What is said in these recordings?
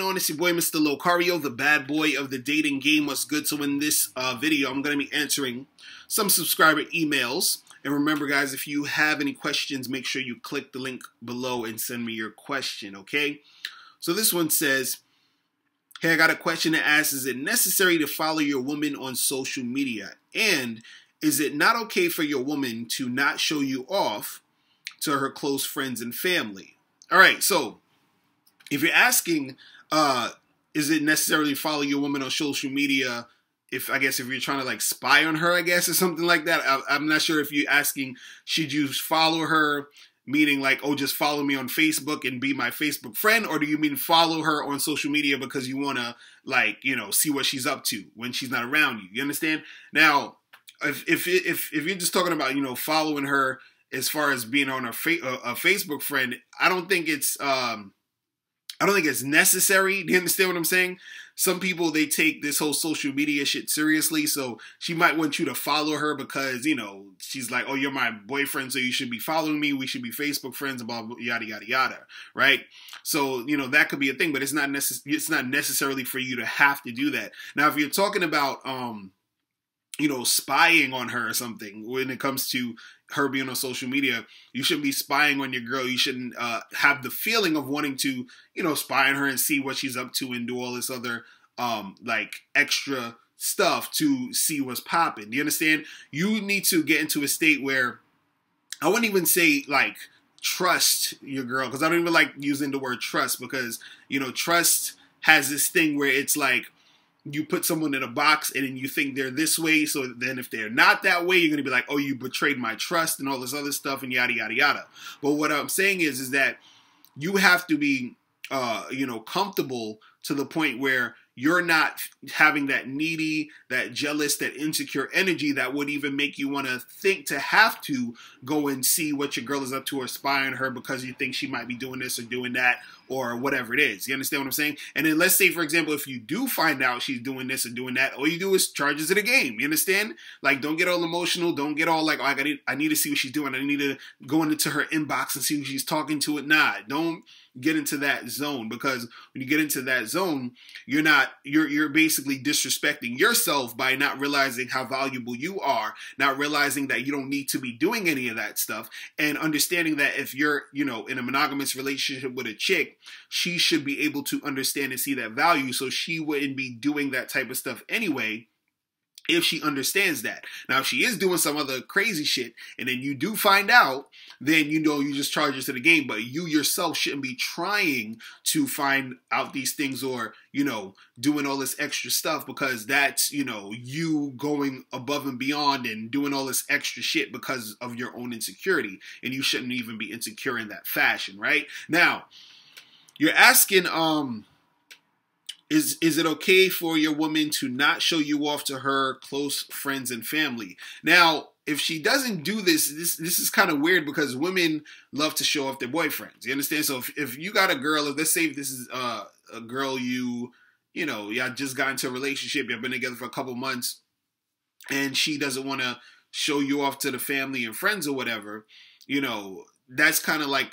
on? It's your boy, Mr. Locario, the bad boy of the dating game. What's good? So in this video, I'm going to be answering some subscriber emails. And remember, guys, if you have any questions, make sure you click the link below and send me your question, okay? So this one says, hey, I got a question that asks, is it necessary to follow your woman on social media? And is it not okay for your woman to not show you off to her close friends and family? All right, so if you're asking, is it necessarily follow your woman on social media? If you're trying to like spy on her, I guess, or something like that. I'm not sure if you're asking, should you follow her, meaning like, oh, just follow me on Facebook and be my Facebook friend, or do you mean follow her on social media because you want to like, you know, see what she's up to when she's not around you? You understand? Now, if you're just talking about, you know, following her as far as being on a Facebook friend, I don't think it's necessary. Do you understand what I'm saying? Some people, they take this whole social media shit seriously, so she might want you to follow her because, you know, she's like, oh, you're my boyfriend, so you should be following me. We should be Facebook friends, blah, blah, yada, yada, yada, right? So, you know, that could be a thing, but it's not necessarily for you to have to do that. Now, if you're talking about, you know, spying on her or something when it comes to her being on social media, you shouldn't be spying on your girl. You shouldn't have the feeling of wanting to, you know, spy on her and see what she's up to and do all this other like extra stuff to see what's popping. Do you understand? You need to get into a state where, I wouldn't even say like trust your girl, because I don't even like using the word trust, because, you know, trust has this thing where it's like, you put someone in a box and then you think they're this way. So then if they're not that way, you're going to be like, oh, you betrayed my trust and all this other stuff and yada, yada, yada. But what I'm saying is that you have to be, you know, comfortable to the point where you're not having that needy, that jealous, that insecure energy that would even make you want to think to have to go and see what your girl is up to or spy on her because you think she might be doing this or doing that or whatever it is. You understand what I'm saying? And then let's say, for example, if you do find out she's doing this or doing that, all you do is charge her to the game. You understand? Like, don't get all emotional. Don't get all like, oh, I need to see what she's doing. I need to go into her inbox and see who she's talking to. Nah, don't get into that zone, because when you get into that zone, you're basically disrespecting yourself by not realizing how valuable you are, not realizing that you don't need to be doing any of that stuff, and understanding that if you're, you know, in a monogamous relationship with a chick, she should be able to understand and see that value, so she wouldn't be doing that type of stuff anyway, if she understands that. Now, if she is doing some other crazy shit and then you do find out, then, you know, you just charge her to the game. But you yourself shouldn't be trying to find out these things or, you know, doing all this extra stuff, because that's, you know, you going above and beyond and doing all this extra shit because of your own insecurity. And you shouldn't even be insecure in that fashion, right? Now, you're asking, Is it okay for your woman to not show you off to her close friends and family? Now, if she doesn't do this is kind of weird, because women love to show off their boyfriends. You understand? So if you got a girl, let's say if this is a girl you know, y'all just got into a relationship, you've been together for a couple months, and she doesn't want to show you off to the family and friends or whatever, you know, that's kind of like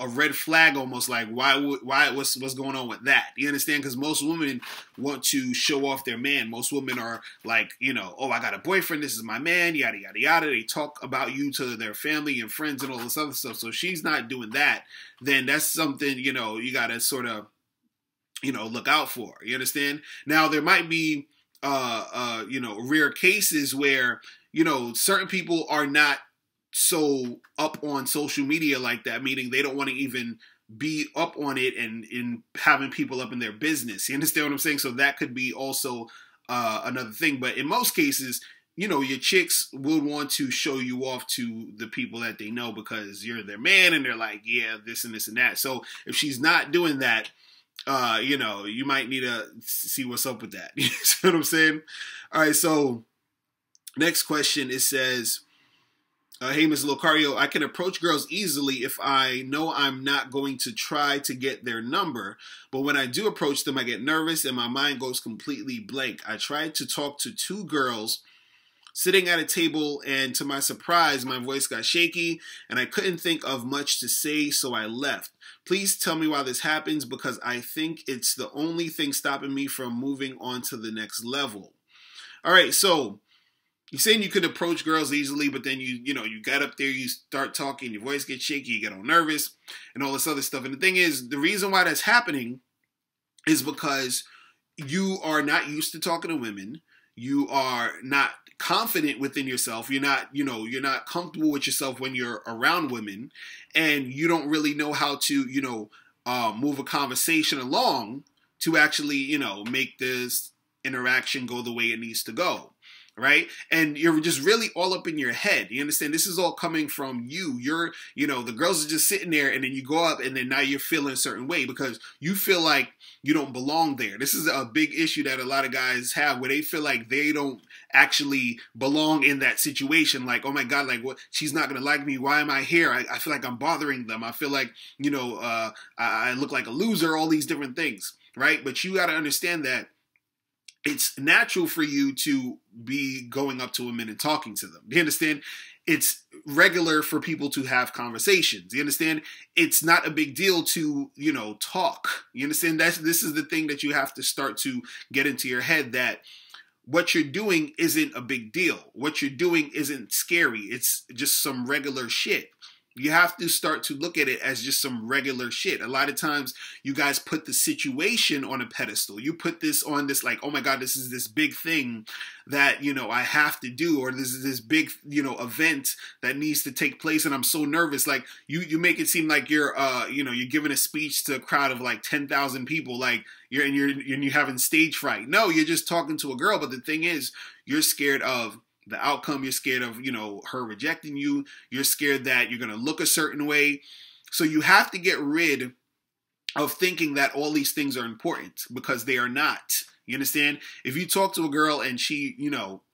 a red flag almost, like what's going on with that? You understand? Because most women want to show off their man. Most women are like, you know, oh, I got a boyfriend, this is my man, yada, yada, yada. They talk about you to their family and friends and all this other stuff. So if she's not doing that, then that's something, you know, you got to sort of, you know, look out for. You understand? Now, there might be, you know, rare cases where, you know, certain people are not so up on social media like that, meaning they don't want to even be up on it and in having people up in their business. You understand what I'm saying? So that could be also another thing. But in most cases, you know, your chicks will want to show you off to the people that they know because you're their man, and they're like, yeah, this and this and that. So if she's not doing that, you know, you might need to see what's up with that. You see what I'm saying? All right, so next question, it says, hey, Ms. Locario, I can approach girls easily if I know I'm not going to try to get their number. But when I do approach them, I get nervous and my mind goes completely blank. I tried to talk to 2 girls sitting at a table, and to my surprise, my voice got shaky, and I couldn't think of much to say, so I left. Please tell me why this happens, because I think it's the only thing stopping me from moving on to the next level. All right, so you're saying you could approach girls easily, but then you got up there, you start talking, your voice gets shaky, you get all nervous, and all this other stuff. And the thing is, the reason why that's happening is because you are not used to talking to women. You are not confident within yourself. You're not comfortable with yourself when you're around women, and you don't really know how to, move a conversation along to actually, make this interaction go the way it needs to go. Right? And you're just really all up in your head. You understand? This is all coming from you. The girls are just sitting there, and then you go up, and then now you're feeling a certain way because you feel like you don't belong there. This is a big issue that a lot of guys have, where they feel like they don't actually belong in that situation. Like, oh my God, like, what? She's not going to like me. Why am I here? I feel like I'm bothering them. I feel like, I look like a loser, all these different things. Right? But you got to understand that it's natural for you to be going up to women and talking to them. You understand? It's regular for people to have conversations. You understand? It's not a big deal to, talk. You understand? This is the thing that you have to start to get into your head, that what you're doing isn't a big deal. What you're doing isn't scary. It's just some regular shit. You have to start to look at it as just some regular shit. A lot of times you guys put the situation on a pedestal. You put this on this like, oh my God, this is this big thing that, I have to do, or this is this big, event that needs to take place, and I'm so nervous. Like you make it seem like you're giving a speech to a crowd of like 10,000 people, like you're having stage fright. No, you're just talking to a girl, but the thing is, you're scared of the outcome. You're scared of, her rejecting you. You're scared that you're going to look a certain way. So you have to get rid of thinking that all these things are important, because they are not. You understand? If you talk to a girl and she,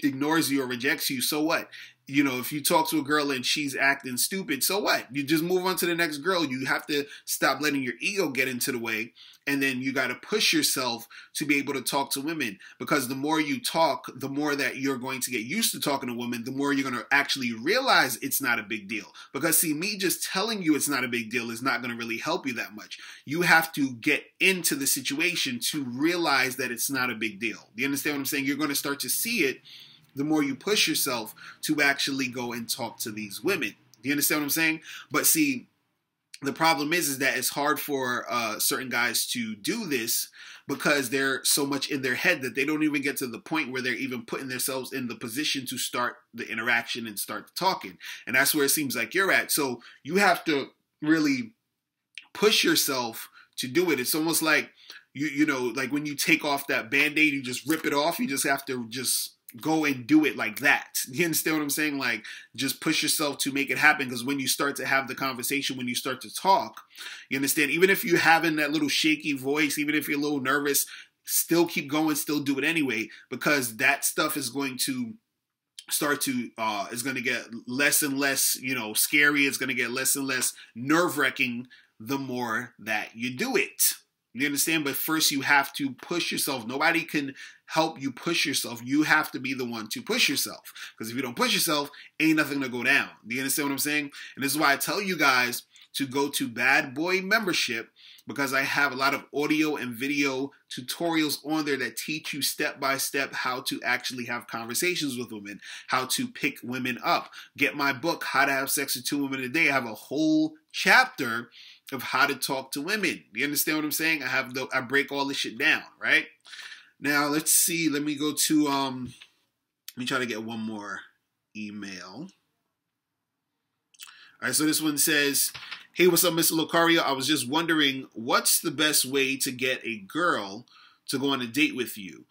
ignores you or rejects you, so what? If you talk to a girl and she's acting stupid, so what? You just move on to the next girl. You have to stop letting your ego get into the way. And then you got to push yourself to be able to talk to women, because the more you talk, the more that you're going to get used to talking to women, the more you're going to actually realize it's not a big deal. Because see, me just telling you it's not a big deal is not going to really help you that much. You have to get into the situation to realize that it's not a big deal. Do you understand what I'm saying? You're going to start to see it the more you push yourself to actually go and talk to these women. Do you understand what I'm saying? But see, the problem is that it's hard for certain guys to do this, because they're so much in their head that they don't even get to the point where they're even putting themselves in the position to start the interaction and start talking. And that's where it seems like you're at. So you have to really push yourself to do it. It's almost like, like when you take off that Band-Aid, you just rip it off. You just have to just go and do it like that. You understand what I'm saying? Like, just push yourself to make it happen, because when you start to have the conversation, when you start to talk, you understand, even if you're having that little shaky voice, even if you're a little nervous, still keep going, still do it anyway, because that stuff is going to start to, is going to get less and less, scary. It's going to get less and less nerve-wracking the more that you do it. You understand? But first you have to push yourself. Nobody can help you push yourself. You have to be the one to push yourself. Because if you don't push yourself, ain't nothing to go down. Do you understand what I'm saying? And this is why I tell you guys to go to Bad Boy Membership, because I have a lot of audio and video tutorials on there that teach you step by step how to actually have conversations with women, how to pick women up. Get my book, How to Have Sex with 2 Women a Day. I have a whole chapter of how to talk to women. You understand what I'm saying? I break all this shit down, right? Now, let's see. Let me go to, let me try to get one more email. All right, so this one says, hey, what's up, Mr. Locario? I was just wondering, what's the best way to get a girl to go on a date with you?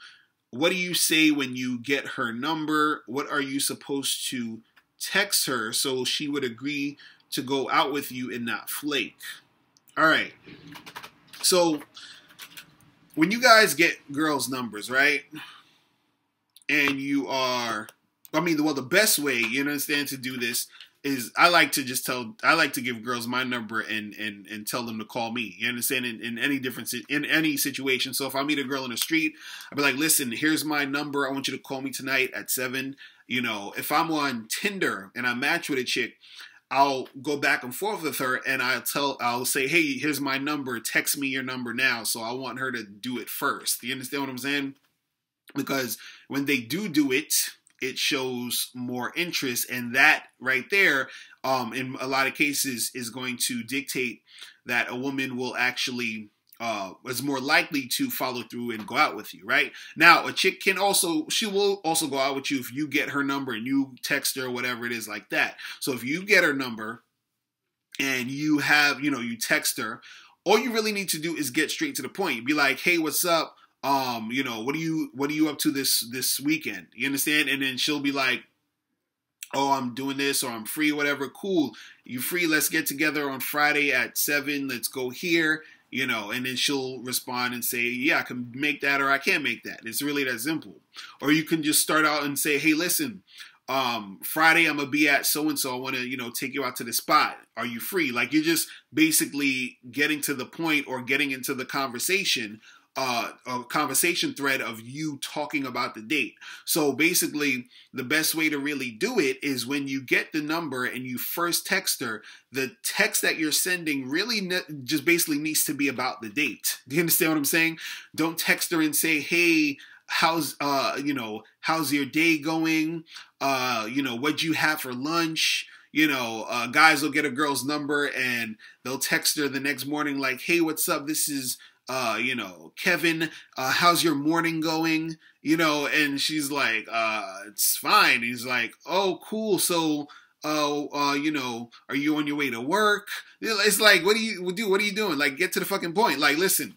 What do you say when you get her number? What are you supposed to text her so she would agree to go out with you and not flake? All right. So when you guys get girls' numbers, right? And you are, the best way, you understand, to do this is I like to give girls my number and tell them to call me. You understand? In any situation. So if I meet a girl in the street, I'll be like, listen, here's my number. I want you to call me tonight at 7. You know, if I'm on Tinder and I match with a chick, I'll go back and forth with her and I'll say, hey, here's my number. Text me your number now. So I want her to do it first. You understand what I'm saying? Because when they do it, it shows more interest, and that right there, in a lot of cases, is going to dictate that a woman will actually is more likely to follow through and go out with you. Right now, a chick she will also go out with you if you get her number and you text her or whatever it is like that. So if you get her number and you text her, all you really need to do is get straight to the point. Be like, hey, what's up? What are you up to this weekend? You understand? And then she'll be like, oh, I'm doing this, or I'm free, whatever. Cool. You free? Let's get together on Friday at 7. Let's go here, and then she'll respond and say, yeah, I can make that, or I can't make that. It's really that simple. Or you can just start out and say, hey, listen, Friday I'm gonna be at so-and-so. I want to, take you out to the spot. Are you free? Like, you're just basically getting to the point or getting into the conversation, a conversation thread of you talking about the date. So basically, the best way to really do it is when you get the number and you first text her, the text that you're sending really just basically needs to be about the date. Do you understand what I'm saying? Don't text her and say, hey, how's your day going? What'd you have for lunch? Guys will get a girl's number and they'll text her the next morning like, hey, what's up? This is Kevin, how's your morning going? And she's like, it's fine. He's like, oh, cool. So, are you on your way to work? It's like, what do you do? What are you doing? Like, get to the fucking point. Like, listen,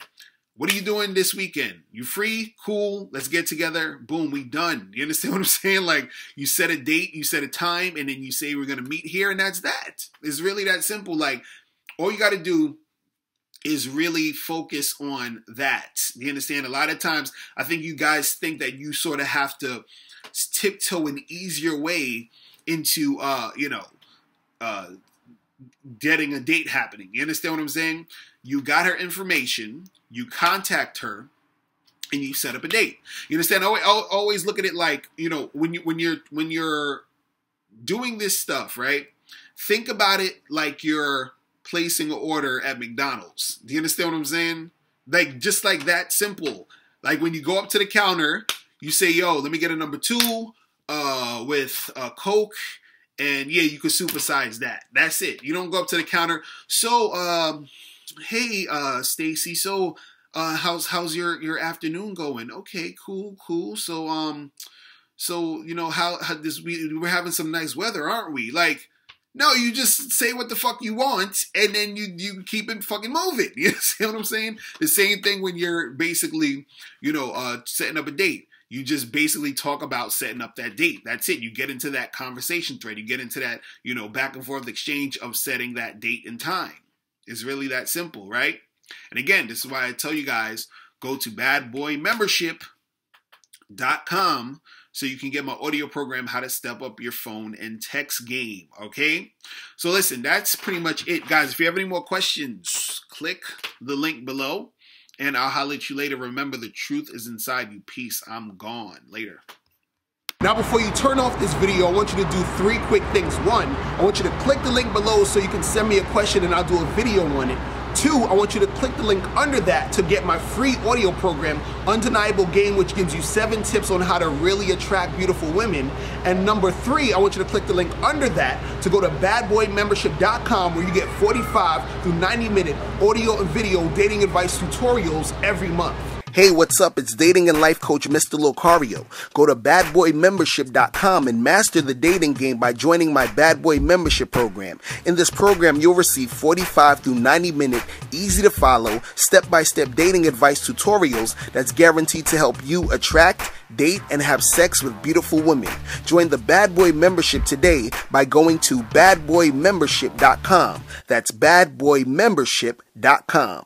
what are you doing this weekend? You free? Cool. Let's get together. Boom. We done. You understand what I'm saying? Like, you set a date, you set a time, and then you say we're going to meet here. And that's that. It's really that simple. Like, all you got to do is really focus on that. You understand? A lot of times, I think you guys think that you sort of have to tiptoe an easier way into, getting a date happening. You understand what I'm saying? You got her information, you contact her, and you set up a date. You understand? Always look at it like, when you're doing this stuff, right? Think about it like you're placing an order at McDonald's. Do you understand what I'm saying? Like, just like that simple. Like, when you go up to the counter, you say, yo, let me get a number 2 with Coke, and yeah, you could supersize that. That's it. You don't go up to the counter. So, hey, Stacy, so how's your afternoon going? Okay, cool. So, how we're having some nice weather, aren't we? Like, no, you just say what the fuck you want, and then you keep it fucking moving. You see what I'm saying? The same thing when you're basically, setting up a date. You just basically talk about setting up that date. That's it. You get into that conversation thread. You get into that, back and forth exchange of setting that date and time. It's really that simple, right? And again, this is why I tell you guys, go to badboymembership.com so you can get my audio program, How to Step Up Your Phone and Text Game, okay? So listen, that's pretty much it. Guys, if you have any more questions, click the link below, and I'll holler at you later. Remember, the truth is inside you. Peace. I'm gone. Later. Now, before you turn off this video, I want you to do 3 quick things. 1, I want you to click the link below so you can send me a question and I'll do a video on it. 2, I want you to click the link under that to get my free audio program, Undeniable Game, which gives you 7 tips on how to really attract beautiful women. And number 3, I want you to click the link under that to go to badboymembership.com, where you get 45 through 90-minute audio and video dating advice tutorials every month. Hey, what's up? It's dating and life coach Mr. Locario. Go to badboymembership.com and master the dating game by joining my Bad Boy Membership program. In this program, you'll receive 45 through 90-minute, easy-to-follow, step-by-step dating advice tutorials that's guaranteed to help you attract, date, and have sex with beautiful women. Join the Bad Boy Membership today by going to badboymembership.com. That's badboymembership.com.